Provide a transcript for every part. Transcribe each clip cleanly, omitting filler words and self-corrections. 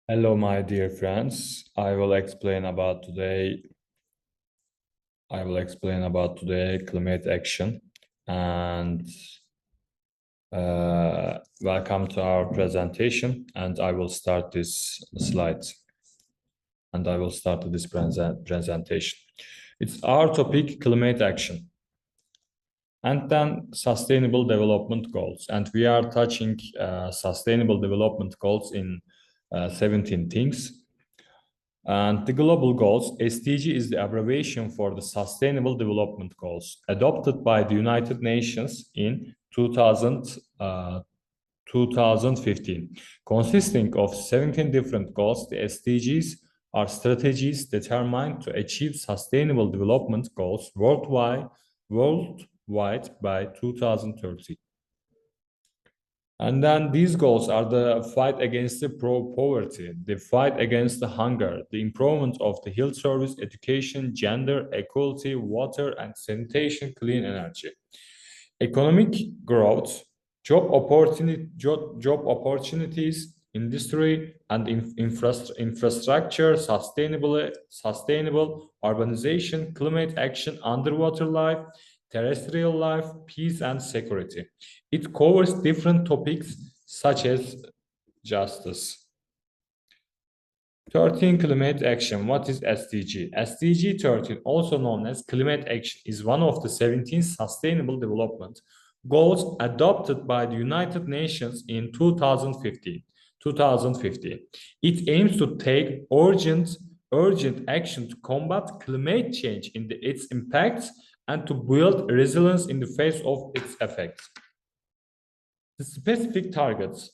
Hello, my dear friends. I will explain about today climate action and welcome to our presentation. And I will start this slides and I will start this presentation. It's our topic, climate action, and then sustainable development goals. And we are touching sustainable development goals in 17 things. And the global goals, SDG is the abbreviation for the Sustainable Development Goals, adopted by the United Nations in 2015. Consisting of 17 different goals, the SDGs are strategies determined to achieve sustainable development goals worldwide by 2030. And then these goals are the fight against the poverty, the fight against the hunger, the improvement of the health service, education, gender equality, water and sanitation, clean energy, economic growth, job opportunities, industry and infrastructure, sustainable urbanization, climate action, underwater life, terrestrial life, peace and security. It covers different topics such as justice. 13 climate action. What is SDG? SDG 13, also known as climate action, is one of the 17 sustainable development goals adopted by the United Nations in 2015. It aims to take urgent action to combat climate change in its impacts and to build resilience in the face of its effects. The specific targets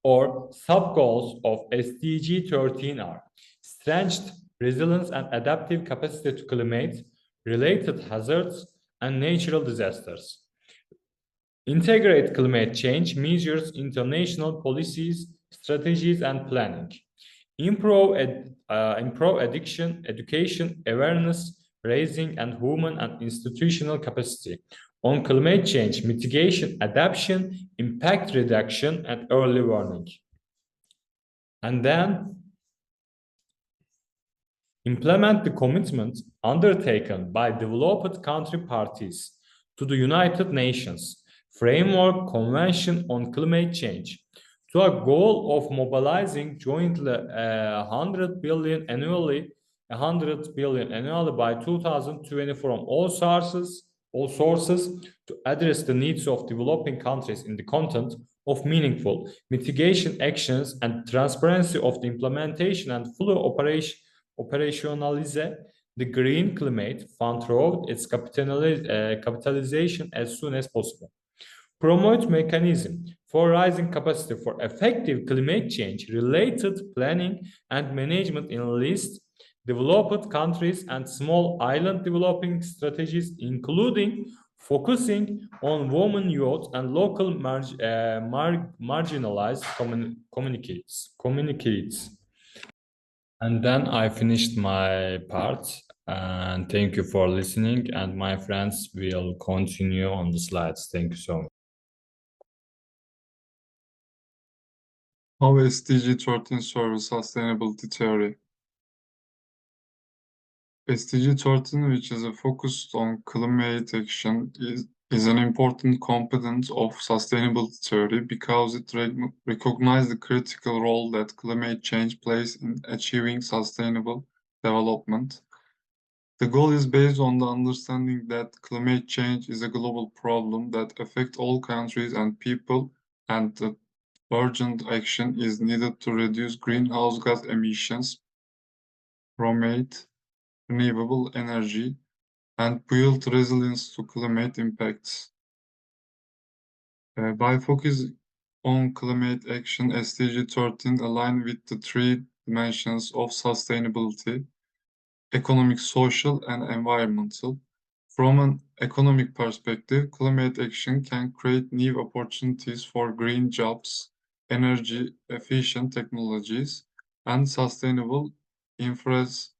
or sub-goals of SDG 13 are strengthened resilience and adaptive capacity to climate-related hazards and natural disasters. Integrate climate change measures into national policies, strategies, and planning. Improve education, awareness, raising, and human and institutional capacity on climate change mitigation, adaptation, impact reduction, and early warning. And then implement the commitments undertaken by developed country parties to the United Nations Framework Convention on Climate Change to a goal of mobilizing jointly 100 billion annually by 2020 from all sources to address the needs of developing countries in the content of meaningful mitigation actions and transparency of the implementation and full operationalize the Green Climate Fund through its capitalization as soon as possible. Promote mechanism for rising capacity for effective climate change related planning and management in least developed countries and small island developing strategies, including focusing on women, youth, and local marginalized communities. And then I finished my part. And thank you for listening. And my friends will continue on the slides. Thank you so much. How SDG 13 serves sustainability theory. SDG 13, which is focused on climate action, is an important component of sustainability theory because it recognizes the critical role that climate change plays in achieving sustainable development. The goal is based on the understanding that climate change is a global problem that affects all countries and people, and that urgent action is needed to reduce greenhouse gas emissions, promote renewable energy, and build resilience to climate impacts. By focusing on climate action, SDG 13 align with the three dimensions of sustainability: economic, social, and environmental. From an economic perspective, climate action can create new opportunities for green jobs, energy-efficient technologies, and sustainable infrastructure.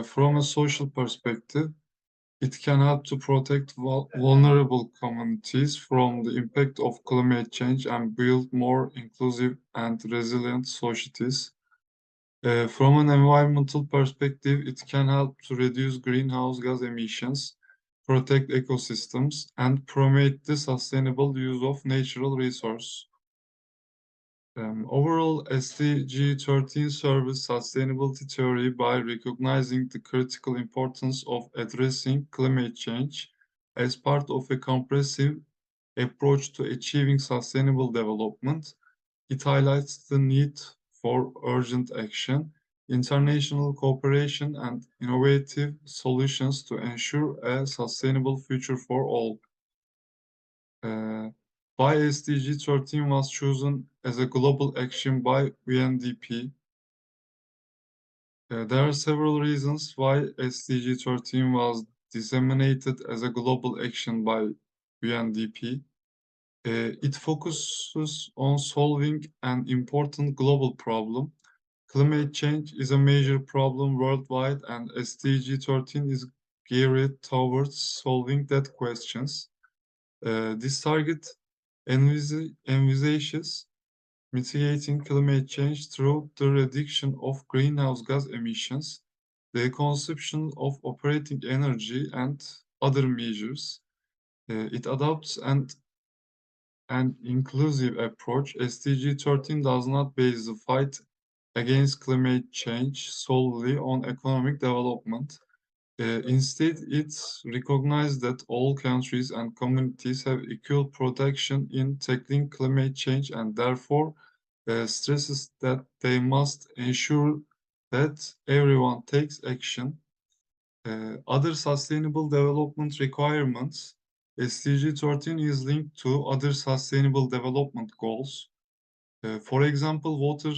From a social perspective, It can help to protect vulnerable communities from the impact of climate change and build more inclusive and resilient societies. From an environmental perspective, it can help to reduce greenhouse gas emissions, protect ecosystems, and promote the sustainable use of natural resources. Overall, SDG 13 serves sustainability theory by recognizing the critical importance of addressing climate change as part of a comprehensive approach to achieving sustainable development. It highlights the need for urgent action, international cooperation, and innovative solutions to ensure a sustainable future for all. Why SDG 13 was chosen as a global action by UNDP? There are several reasons why SDG 13 was disseminated as a global action by UNDP. It focuses on solving an important global problem. Climate change is a major problem worldwide, and SDG 13 is geared towards solving that questions. This target envisages mitigating climate change through the reduction of greenhouse gas emissions, the consumption of operating energy, and other measures. It adopts an inclusive approach. SDG 13 does not base the fight against climate change solely on economic development. Instead, it recognizes that all countries and communities have equal protection in tackling climate change and therefore stresses that they must ensure that everyone takes action. Other sustainable development requirements. SDG 13 is linked to other sustainable development goals. For example, water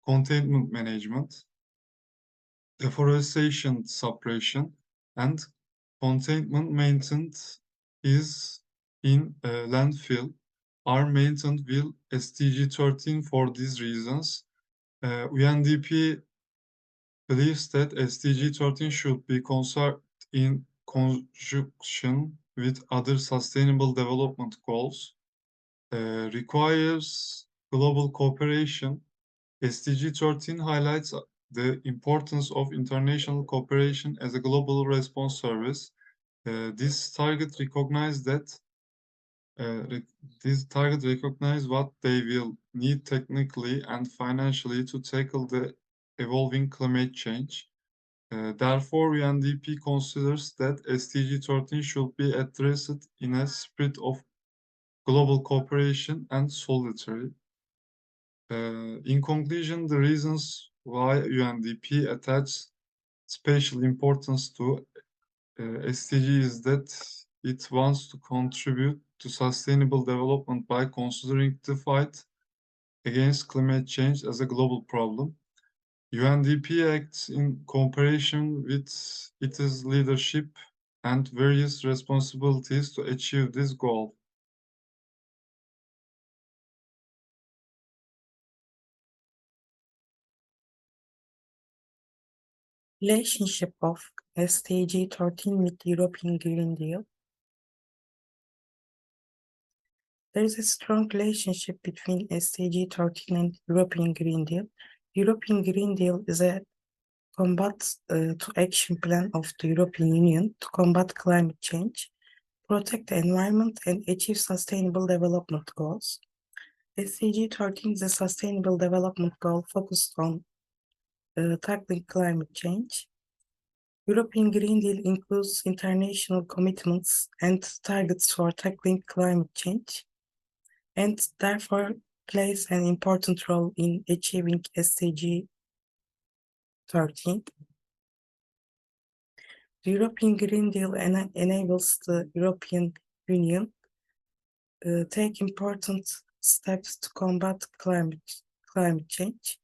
containment management, deforestation suppression, and containment maintenance is in landfill are maintained with SDG 13 for these reasons. UNDP believes that SDG 13 should be considered in conjunction with other sustainable development goals, requires global cooperation. SDG 13 highlights the importance of international cooperation as a global response service. This target recognizes what they will need technically and financially to tackle the evolving climate change. Therefore, UNDP considers that SDG 13 should be addressed in a spirit of global cooperation and solidarity. In conclusion, the reasons why UNDP attaches special importance to SDG is that it wants to contribute to sustainable development by considering the fight against climate change as a global problem. UNDP acts in cooperation with its leadership and various responsibilities to achieve this goal. Relationship of SDG 13 with European Green Deal. There is a strong relationship between SDG 13 and European Green Deal. European Green Deal is a combat to action plan of the European Union to combat climate change, protect the environment, and achieve sustainable development goals. SDG 13 is a sustainable development goal focused on tackling climate change. European Green Deal includes international commitments and targets for tackling climate change, and therefore plays an important role in achieving SDG 13. The European Green Deal enables the European Union take important steps to combat climate change.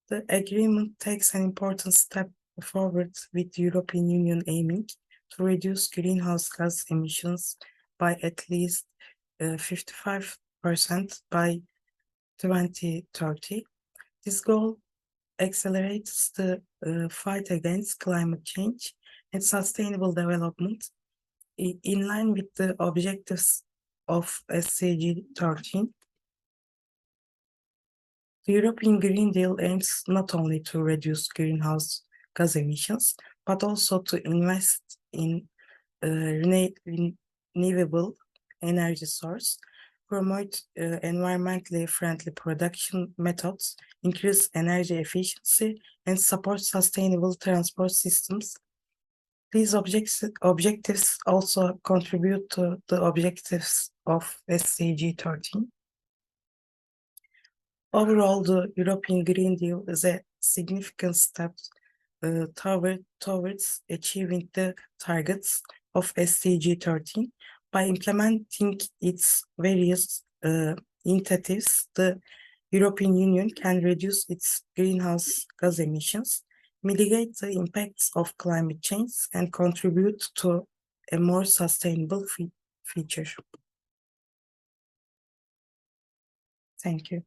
The agreement takes an important step forward with the European Union aiming to reduce greenhouse gas emissions by at least 55% by 2030. This goal accelerates the fight against climate change and sustainable development In line with the objectives of SDG 13, the European Green Deal aims not only to reduce greenhouse gas emissions, but also to invest in renewable energy source, promote environmentally friendly production methods, increase energy efficiency, and support sustainable transport systems. These objectives also contribute to the objectives of SDG 13. Overall, the European Green Deal is a significant step towards achieving the targets of SDG 13. By implementing its various initiatives, the European Union can reduce its greenhouse gas emissions, mitigate the impacts of climate change, and contribute to a more sustainable future. Thank you.